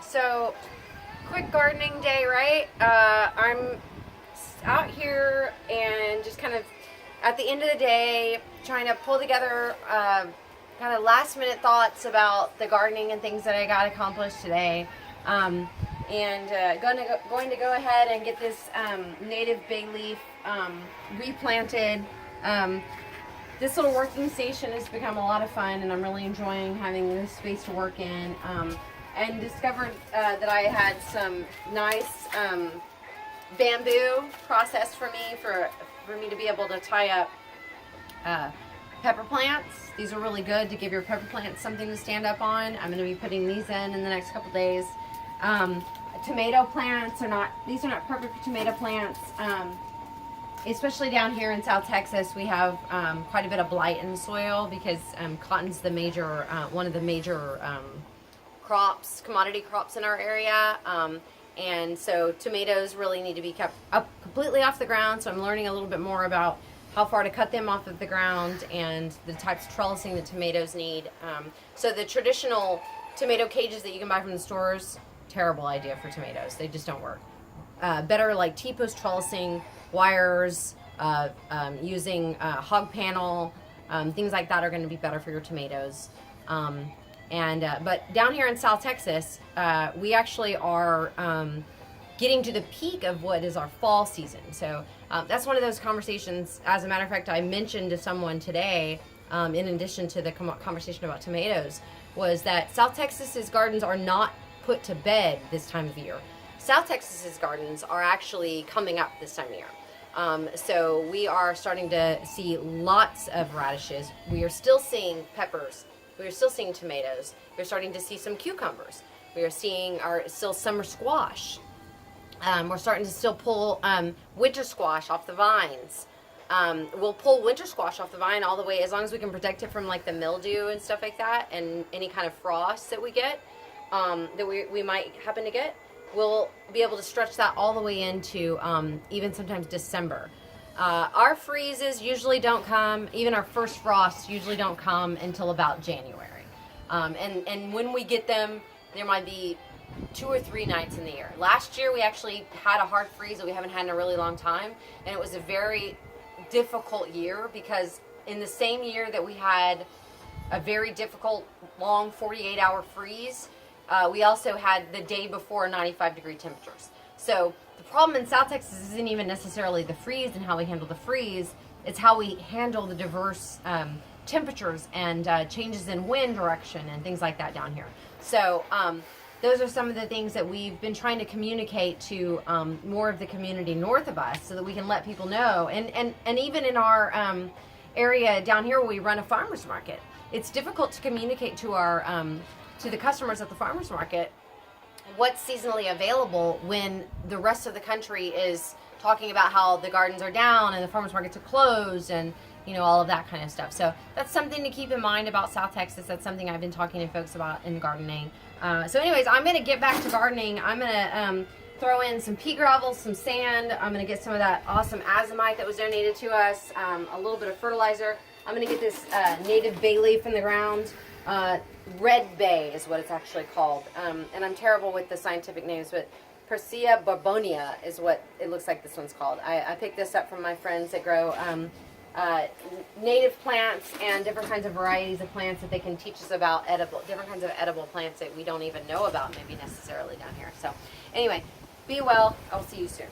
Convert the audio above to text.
So quick gardening day, right? I'm out here and just kind of at the end of the day trying to pull together kind of last minute thoughts about the gardening and things that I got accomplished today. Going to go ahead and get this native bay leaf replanted. This little working station has become a lot of fun, and I'm really enjoying having this space to work in. And discovered that I had some nice bamboo processed for me to be able to tie up pepper plants. These are really good to give your pepper plants something to stand up on. I'm going to be putting these in the next couple days. Tomato plants these are not perfect for tomato plants. Especially down here in South Texas, we have quite a bit of blight in the soil because cotton's the major, one of the major commodity crops in our area. And so tomatoes really need to be kept up completely off the ground. So I'm learning a little bit more about how far to cut them off of the ground and the types of trellising that tomatoes need. So the traditional tomato cages that you can buy from the stores, terrible idea for tomatoes. They just don't work. Better like T-post trellising, wires, using hog panel, things like that are going to be better for your tomatoes. But down here in South Texas, we actually are getting to the peak of what is our fall season. So that's one of those conversations. As a matter of fact, I mentioned to someone today, in addition to the conversation about tomatoes, was that South Texas's gardens are not put to bed this time of year. South Texas's gardens are actually coming up this time of year. So we are starting to see lots of radishes. We are still seeing peppers. We are still seeing tomatoes. We're starting to see some cucumbers. We are seeing still summer squash. We're starting to still pull winter squash off the vines. We'll pull winter squash off the vine all the way as long as we can protect it from like the mildew and stuff like that and any kind of frost that we get, that we might happen to get. We'll be able to stretch that all the way into even sometimes December. Our freezes usually don't come, even our first frosts usually don't come until about January. And when we get them, there might be 2 or 3 nights in the year. Last year we actually had a hard freeze that we haven't had in a really long time, and it was a very difficult year because in the same year that we had a very difficult long 48-hour freeze, we also had the day before 95-degree temperatures. So the problem in South Texas isn't even necessarily the freeze and how we handle the freeze. It's how we handle the diverse temperatures and changes in wind direction and things like that down here. So those are some of the things that we've been trying to communicate to more of the community north of us so that we can let people know. And even in our area down here where we run a farmer's market, it's difficult to communicate to our to the customers at the farmer's market what's seasonally available when the rest of the country is talking about how the gardens are down and the farmer's markets are closed and all of that kind of stuff. So that's something to keep in mind about South Texas. That's something I've been talking to folks about in gardening. So anyways, I'm going to get back to gardening. I'm going to throw in some pea gravel, some sand. I'm going to get some of that awesome azomite that was donated to us, a little bit of fertilizer. I'm going to get this native bay leaf in the ground. Red bay is what it's actually called. And I'm terrible with the scientific names, but Persea barbonia is what it looks like this one's called. I picked this up from my friends that grow native plants and different kinds of varieties of plants that they can teach us about different kinds of edible plants that we don't even know about maybe necessarily down here. So anyway, be well. I'll see you soon.